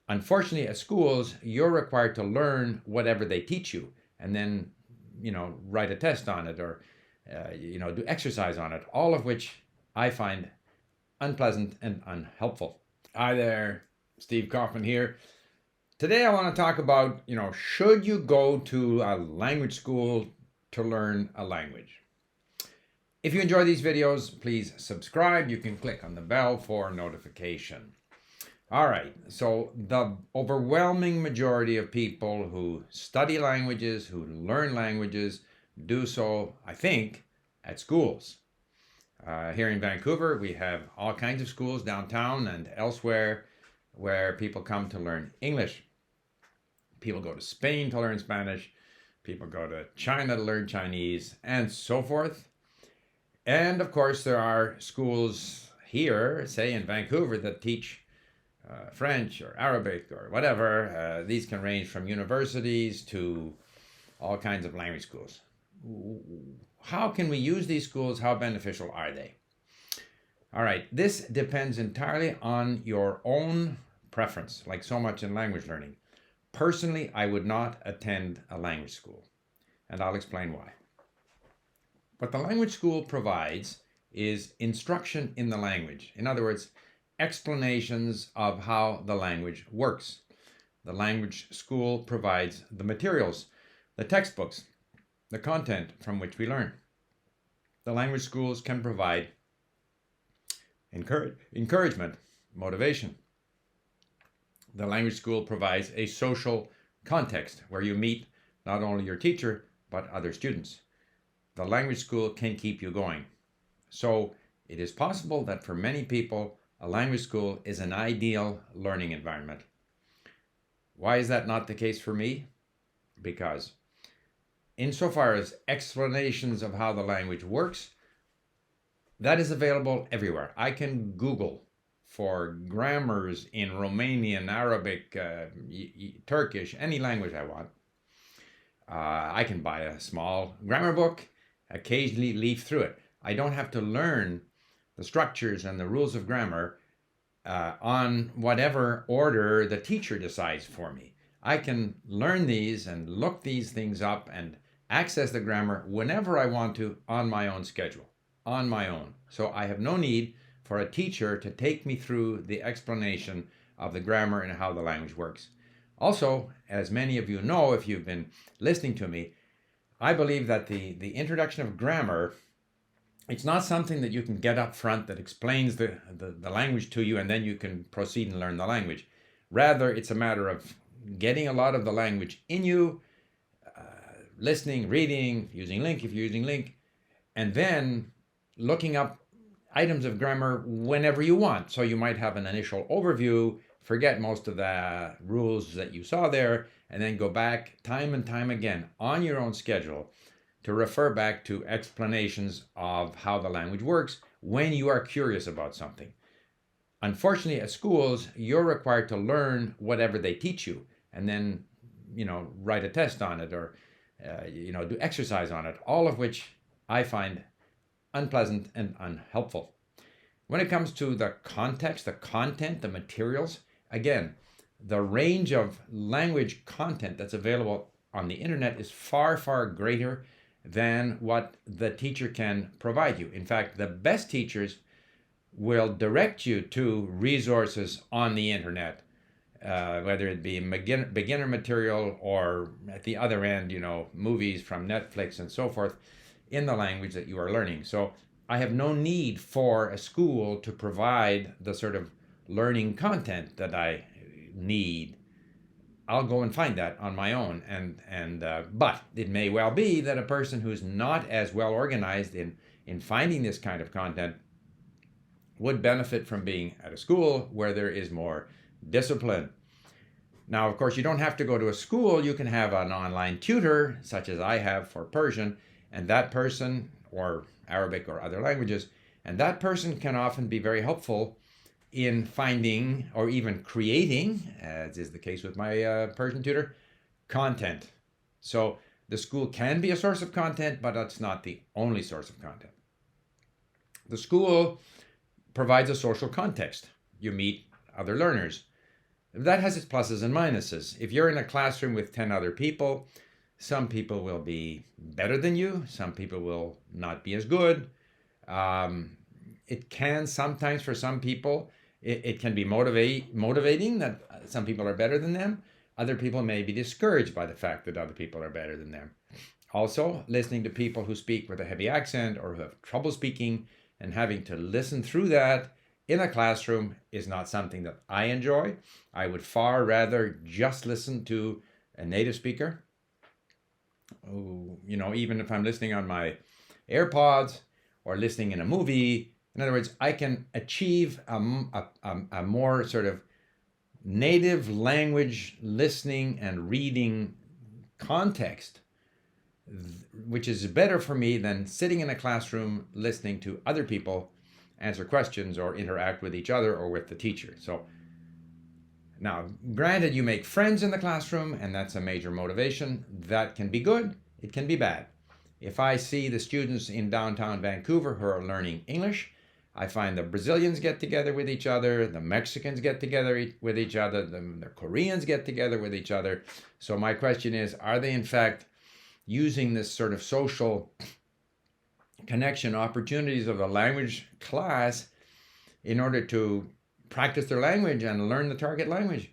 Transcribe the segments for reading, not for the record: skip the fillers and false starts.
Unfortunately, at schools, you're required to learn whatever they teach you and then, write a test on it or, do exercise on it, all of which I find unpleasant and unhelpful. Hi there, Steve Kaufman here. Today I want to talk about, should you go to a language school to learn a language? If you enjoy these videos, please subscribe. You can click on the bell for notification. All right, so the overwhelming majority of people who study languages, who learn languages, do so, I think, at schools. Here in Vancouver, we have all kinds of schools downtown and elsewhere where people come to learn English. People go to Spain to learn Spanish. People go to China to learn Chinese, and so forth. And of course, there are schools here, say in Vancouver, that teach French or Arabic or whatever. These can range from universities to all kinds of language schools. How can we use these schools? How beneficial are they? All right, this depends entirely on your own preference, like so much in language learning. Personally, I would not attend a language school, and I'll explain why. What the language school provides is instruction in the language. In other words, explanations of how the language works. The language school provides the materials, the textbooks, the content from which we learn. The language schools can provide encouragement, motivation. The language school provides a social context where you meet not only your teacher, but other students. The language school can keep you going. So it is possible that for many people, a language school is an ideal learning environment. Why is that not the case for me? Because insofar as explanations of how the language works, that is available everywhere. I can Google for grammars in Romanian, Arabic, Turkish, any language I want. I can buy a small grammar book, occasionally leaf through it. I don't have to learn the structures and the rules of grammar on whatever order the teacher decides for me. I can learn these and look these things up and access the grammar whenever I want to on my own schedule, on my own. So I have no need for a teacher to take me through the explanation of the grammar and how the language works. Also, as many of you know, if you've been listening to me, I believe that the introduction of grammar, it's not something that you can get up front that explains the language to you and then you can proceed and learn the language. Rather, it's a matter of getting a lot of the language in you, listening, reading, using LINC if you're using LINC, and then looking up items of grammar whenever you want. So you might have an initial overview, forget most of the rules that you saw there, and then go back time and time again on your own schedule to refer back to explanations of how the language works when you are curious about something. Unfortunately, at schools, you're required to learn whatever they teach you and then, write a test on it or, do exercise on it, all of which I find unpleasant and unhelpful. When it comes to the context, the content, the materials, again, the range of language content that's available on the internet is far, far greater than what the teacher can provide you. In fact, the best teachers will direct you to resources on the internet, whether it be beginner material or at the other end, movies from Netflix and so forth in the language that you are learning. So I have no need for a school to provide the sort of learning content that I need. I'll go and find that on my own. But it may well be that a person who's not as well organized in finding this kind of content would benefit from being at a school where there is more discipline. Now, of course, you don't have to go to a school. You can have an online tutor, such as I have for Persian, and that person, or Arabic or other languages, and that person can often be very helpful in finding or even creating, as is the case with my Persian tutor, content. So the school can be a source of content, but that's not the only source of content. The school provides a social context. You meet other learners. That has its pluses and minuses. If you're in a classroom with 10 other people, some people will be better than you, some people will not be as good. It can sometimes, for some people, it can be motivating that some people are better than them. Other people may be discouraged by the fact that other people are better than them. Also, listening to people who speak with a heavy accent or who have trouble speaking and having to listen through that in a classroom is not something that I enjoy. I would far rather just listen to a native speaker. Even if I'm listening on my AirPods or listening in a movie. In other words, I can achieve a more sort of native language listening and reading context, which is better for me than sitting in a classroom listening to other people answer questions or interact with each other or with the teacher. So now, granted, you make friends in the classroom, and that's a major motivation. That can be good. It can be bad. If I see the students in downtown Vancouver who are learning English, I find the Brazilians get together with each other, the Mexicans get together with each other, the Koreans get together with each other. So my question is, are they in fact using this sort of social connection opportunities of a language class in order to practice their language and learn the target language?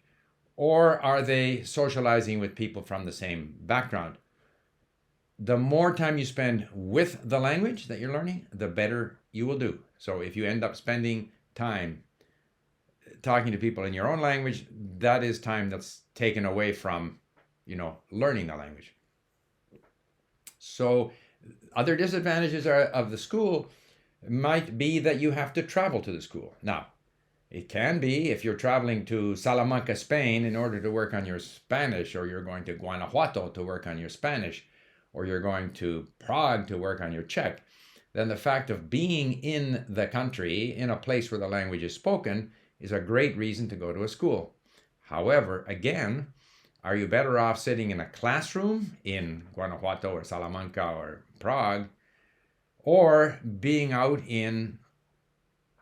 Or are they socializing with people from the same background? The more time you spend with the language that you're learning, the better you will do. So if you end up spending time talking to people in your own language, that is time that's taken away from, learning the language. So other disadvantages of the school might be that you have to travel to the school. Now, it can be if you're traveling to Salamanca, Spain, in order to work on your Spanish, or you're going to Guanajuato to work on your Spanish, or you're going to Prague to work on your Czech, then the fact of being in the country, in a place where the language is spoken, is a great reason to go to a school. However, again, are you better off sitting in a classroom in Guanajuato or Salamanca or Prague, or being out in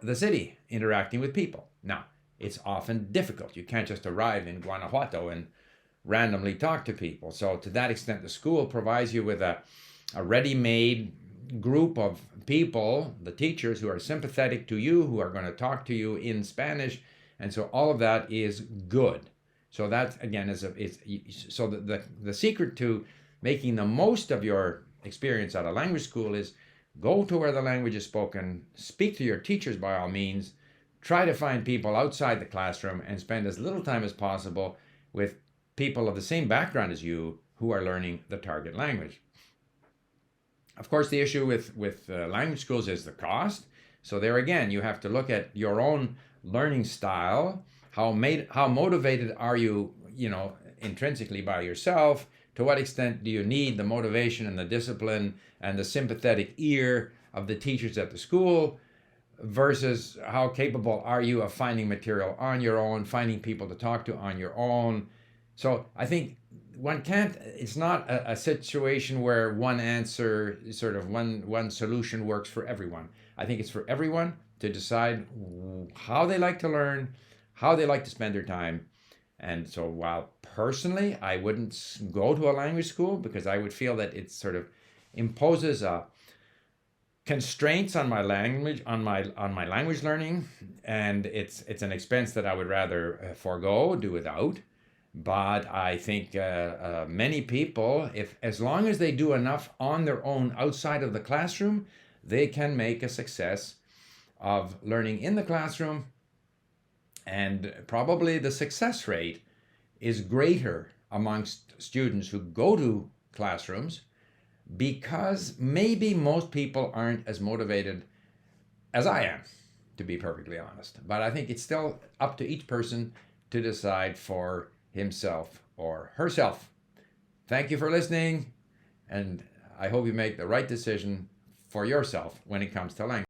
the city interacting with people? Now, it's often difficult. You can't just arrive in Guanajuato and randomly talk to people. So to that extent, the school provides you with a ready-made group of people, the teachers, who are sympathetic to you, who are going to talk to you in Spanish. And so all of that is good. So that, again, so the secret to making the most of your experience at a language school is go to where the language is spoken, speak to your teachers by all means, try to find people outside the classroom, and spend as little time as possible with people of the same background as you who are learning the target language. Of course, the issue with language schools is the cost. So there again, you have to look at your own learning style. How motivated are you, intrinsically by yourself? To what extent do you need the motivation and the discipline and the sympathetic ear of the teachers at the school, versus how capable are you of finding material on your own, finding people to talk to on your own? So I think it's not a situation where one answer, sort of one solution works for everyone. I think it's for everyone to decide how they like to learn, how they like to spend their time. And so while personally I wouldn't go to a language school, because I would feel that it sort of imposes constraints on my language, on my language learning, and it's an expense that I would rather forego, do without. But I think many people, as long as they do enough on their own outside of the classroom, they can make a success of learning in the classroom. And probably the success rate is greater amongst students who go to classrooms, because maybe most people aren't as motivated as I am, to be perfectly honest. But I think it's still up to each person to decide for himself or herself. Thank you for listening, and I hope you make the right decision for yourself when it comes to language.